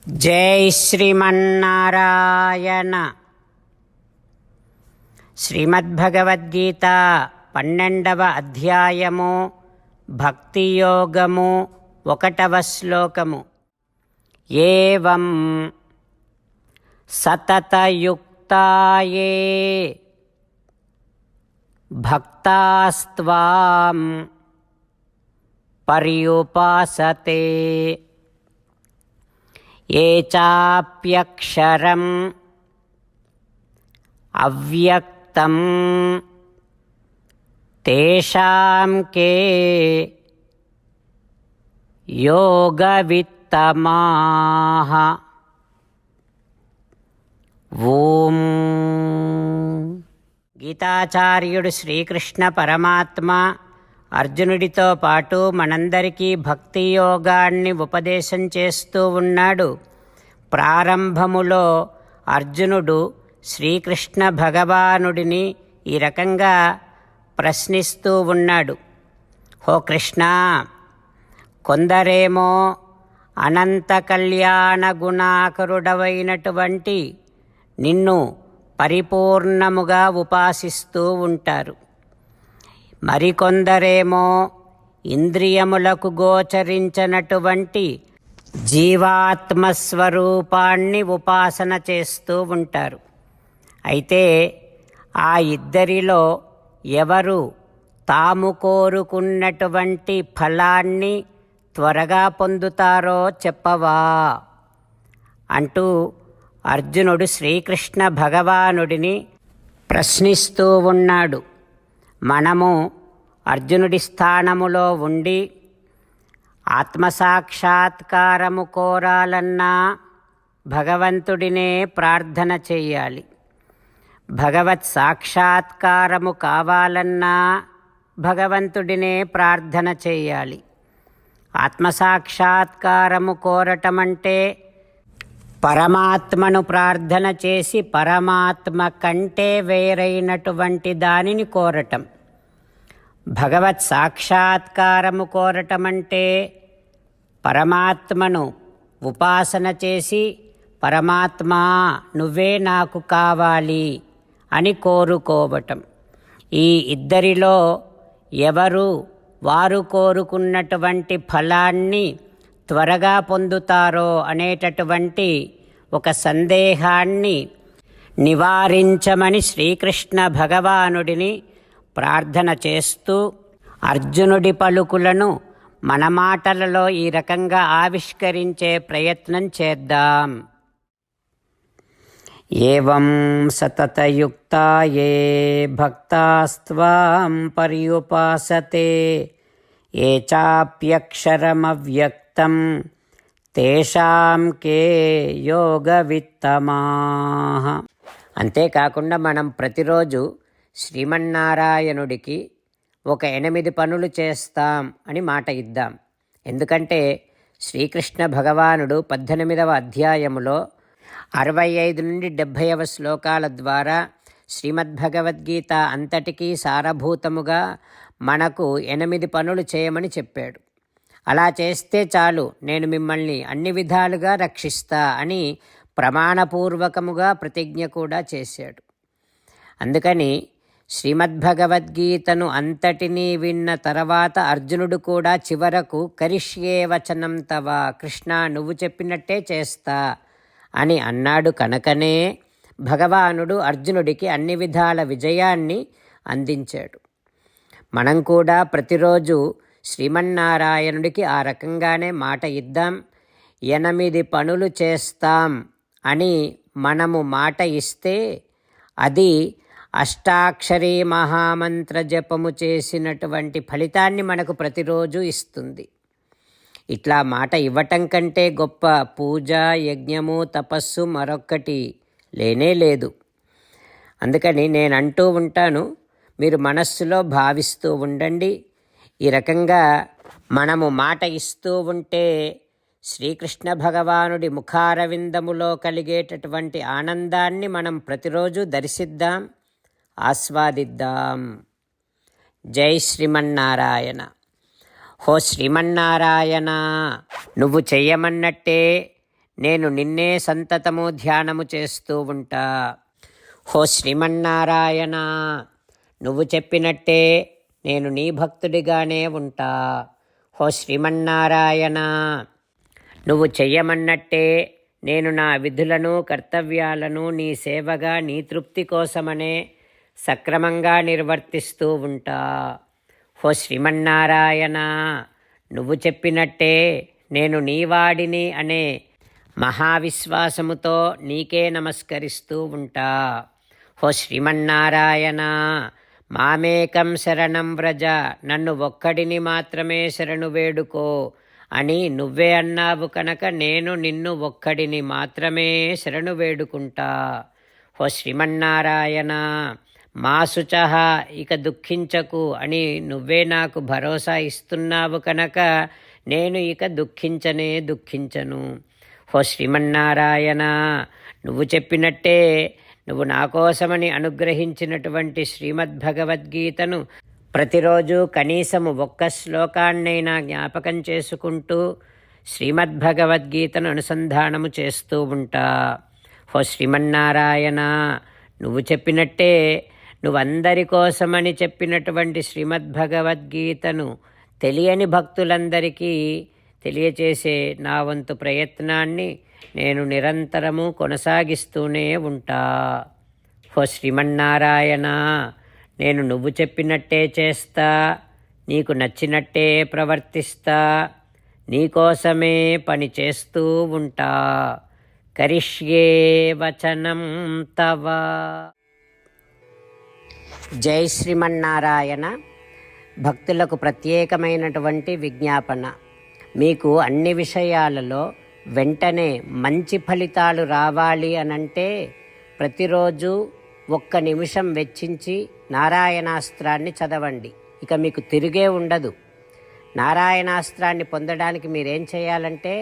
జై శ్రీమన్నారాయణ. శ్రీమద్భగవద్గీత 12వ అధ్యాయము భక్తియోగము 1వ శ్లోకము. ఏవం సతతయుక్తాయే భక్తాస్త్వాం పర్యుపాసతే ఏ చాప్యక్షరం అవ్యక్తం తేషాం కే యోగవిత్తమాః. ఓం. గీతాచార్యుడు శ్రీకృష్ణ పరమాత్మ అర్జునుడితో పాటు మనందరికీ భక్తి యోగాన్ని ఉపదేశం చేస్తూ ఉన్నాడు. ప్రారంభములో అర్జునుడు శ్రీకృష్ణ భగవానుడిని ఈ రకంగా ప్రశ్నిస్తూ ఉన్నాడు. హో కృష్ణ, కొందరేమో అనంత కళ్యాణ గుణాకరుడవైనటువంటి నిన్ను పరిపూర్ణముగా ఉపాసిస్తూ ఉంటారు. మరికొందరేమో ఇంద్రియములకు గోచరించనటువంటి జీవాత్మస్వరూపాన్ని ఉపాసన చేస్తూ ఉంటారు. అయితే ఆ ఇద్దరిలో ఎవరు తాము కోరుకున్నటువంటి ఫలాన్ని త్వరగా పొందుతారో చెప్పవా అంటూ అర్జునుడు శ్రీకృష్ణ భగవానుడిని ప్రశ్నిస్తూ ఉన్నాడు. మనము అర్జునుడి స్థానములో ఉండి ఆత్మసాక్షాత్కారము కోరాలన్నా భగవంతుడినే ప్రార్థన చెయ్యాలి. భగవత్ సాక్షాత్కారము కావాలన్నా భగవంతుడినే ప్రార్థన చెయ్యాలి. ఆత్మసాక్షాత్కారము కోరటమంటే పరమాత్మను ప్రార్థన చేసి పరమాత్మ కంటే వేరైనటువంటి దానిని కోరటం. భగవత్ సాక్షాత్కారము కోరటమంటే పరమాత్మను ఉపాసన చేసి పరమాత్మా నువ్వే నాకు కావాలి అని కోరుకోవటం. ఈ ఇద్దరిలో ఎవరు వారు కోరుకున్నటువంటి ఫలాన్ని త్వరగా పొందుతారో అనేటటువంటి ఒక సందేహాన్ని నివారించమని శ్రీకృష్ణ భగవానుడిని ప్రార్థన చేస్తూ అర్జునుడి పలుకులను మన మాటలలో ఈ రకంగా ఆవిష్కరించే ప్రయత్నం చేద్దాం. ఏవం సతతయుక్తాయే భక్తాస్త్వాం పర్యుపాసతే ఏ చాప్యక్షరమవ్యక్తం తేషాం కే యోగవిత్తమాః. అంతేకాకుండా మనం ప్రతిరోజు శ్రీమన్నారాయణుడికి ఒక 8 పనులు చేస్తాం అని మాట ఇద్దాం. ఎందుకంటే శ్రీకృష్ణ భగవానుడు 18వ అధ్యాయములో 65 నుండి 70వ శ్లోకాల ద్వారా శ్రీమద్భగవద్గీత అంతటికీ సారభూతముగా మనకు 8 పనులు చేయమని చెప్పాడు. అలా చేస్తే చాలు, నేను మిమ్మల్ని అన్ని విధాలుగా రక్షిస్తా అని ప్రమాణపూర్వకముగా ప్రతిజ్ఞ కూడా చేశాడు. అందుకని శ్రీమద్భగవద్గీతను అంతటినీ విన్న తర్వాత అర్జునుడు కూడా చివరకు కరిష్యే వచనం తవ, కృష్ణ నువ్వు చెప్పినట్టే చేస్తా అని అన్నాడు. కనుకనే భగవానుడు అర్జునుడికి అన్ని విధాల విజయాన్ని అందించాడు. మనం కూడా ప్రతిరోజు శ్రీమన్నారాయణుడికి ఆ రకంగానే మాట ఇద్దాం. 8 పనులు చేస్తాం అని మనము మాట ఇస్తే అది అష్టాక్షరీ మహామంత్ర జపము చేసినటువంటి ఫలితాన్ని మనకు ప్రతిరోజు ఇస్తుంది. ఇట్లా మాట ఇవ్వటం కంటే గొప్ప పూజ, యజ్ఞము, తపస్సు మరొక్కటి లేనే లేదు. అందుకని నేను అంటూ ఉంటాను, మీరు మనస్సులో భావిస్తూ ఉండండి. ఈ రకంగా మనము మాట ఇస్తూ ఉంటే శ్రీకృష్ణ భగవానుడి ముఖారవిందములో కలిగేటటువంటి ఆనందాన్ని మనం ప్రతిరోజు దర్శిద్దాం, ఆస్వాదిద్దాం. జై శ్రీమన్నారాయణ. హో శ్రీమన్నారాయణ, నువ్వు చెయ్యమన్నట్టే నేను నిన్నే సంతతము ధ్యానము చేస్తూ ఉంటా. హో శ్రీమన్నారాయణ, నువ్వు చెప్పినట్టే నేను నీ భక్తుడిగానే ఉంటా. హో శ్రీమన్నారాయణ, నువ్వు చెయ్యమన్నట్టే నేను నా విధులను కర్తవ్యాలను నీ సేవగా నీ తృప్తి కోసమనే సక్రమంగా నిర్వర్తిస్తూ ఉంటా. హో శ్రీమన్నారాయణ, నువ్వు చెప్పినట్టే నేను నీవాడిని అనే మహావిశ్వాసముతో నీకే నమస్కరిస్తూ ఉంటా. హో శ్రీమన్నారాయణ, మామేకం శరణం వ్రజ, నన్ను ఒక్కడిని మాత్రమే శరణు వేడుకో అని నువ్వే అన్నావు కనుక నేను నిన్ను ఒక్కడిని మాత్రమే శరణు వేడుకుంటా. హో శ్రీమన్నారాయణ, మా శుచః, ఇక దుఃఖించకు అని నువ్వే నాకు భరోసా ఇస్తున్నావు కనుక నేను ఇక దుఃఖించను. హో శ్రీమన్నారాయణ, నువ్వు చెప్పినట్టే నువ్వు నా కోసమని అనుగ్రహించినటువంటి శ్రీమద్భగవద్గీతను ప్రతిరోజు కనీసము ఒక్క శ్లోకాన్నైనా జ్ఞాపకం చేసుకుంటూ శ్రీమద్భగవద్గీతను అనుసంధానము చేస్తూ ఉంటా. హో శ్రీమన్నారాయణ, నువ్వు చెప్పినట్టే నువ్వందరి కోసమని చెప్పినటువంటి శ్రీమద్భగవద్గీతను తెలియని భక్తులందరికీ తెలియచేసే నా వంతు ప్రయత్నాన్ని నేను నిరంతరము కొనసాగిస్తూనే ఉంటా. హో శ్రీమన్నారాయణ, నేను నువ్వు చెప్పినట్టే చేస్తా, నీకు నచ్చినట్టే ప్రవర్తిస్తా, నీకోసమే పని చేస్తూ ఉంటా. కరిష్యే వచనం తవ. జై శ్రీమన్నారాయణ. భక్తులకు ప్రత్యేకమైనటువంటి విజ్ఞాపన. మీకు అన్ని విషయాలలో వెంటనే మంచి ఫలితాలు రావాలి అనంటే ప్రతిరోజు 1 నిమిషం వెచ్చించి నారాయణాస్త్రాన్ని చదవండి. ఇక మీకు తిరిగే ఉండదు. నారాయణాస్త్రాన్ని పొందడానికి మీరేం చేయాలంటే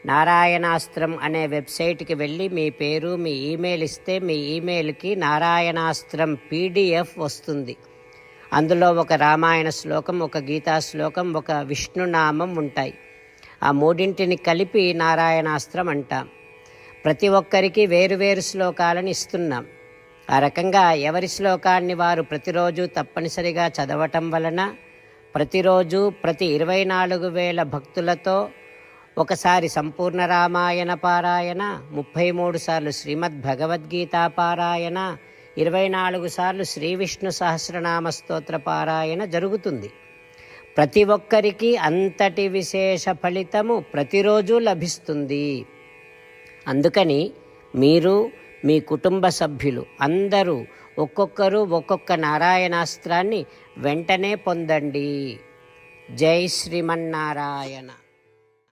నారాయణాస్త్రం అనే వెబ్సైట్కి వెళ్ళి మీ పేరు మీ ఈమెయిల్ ఇస్తే మీ ఈమెయిల్కి నారాయణాస్త్రం PDF వస్తుంది. అందులో ఒక రామాయణ శ్లోకం, ఒక గీతా శ్లోకం, ఒక విష్ణునామం ఉంటాయి. ఆ మూడింటిని కలిపి నారాయణాస్త్రం అంటాం. ప్రతి ఒక్కరికి వేరువేరు శ్లోకాలను ఇస్తున్నాం. ఆ రకంగా ఎవరి శ్లోకాన్ని వారు ప్రతిరోజు తప్పనిసరిగా చదవటం వలన ప్రతిరోజు ప్రతి 24,000 భక్తులతో ఒకసారి సంపూర్ణ రామాయణ పారాయణ, 33 సార్లు శ్రీమద్భగవద్గీత పారాయణ, 24 సార్లు శ్రీ విష్ణు సహస్రనామ స్తోత్ర పారాయణ జరుగుతుంది. ప్రతి ఒక్కరికి అంతటి విశేష ఫలితము ప్రతిరోజు లభిస్తుంది. అందుకని మీరు మీ కుటుంబ సభ్యులు అందరూ ఒక్కొక్కరు ఒక్కొక్క నారాయణాస్త్రాన్ని వెంటనే పొందండి. జై శ్రీమన్నారాయణ.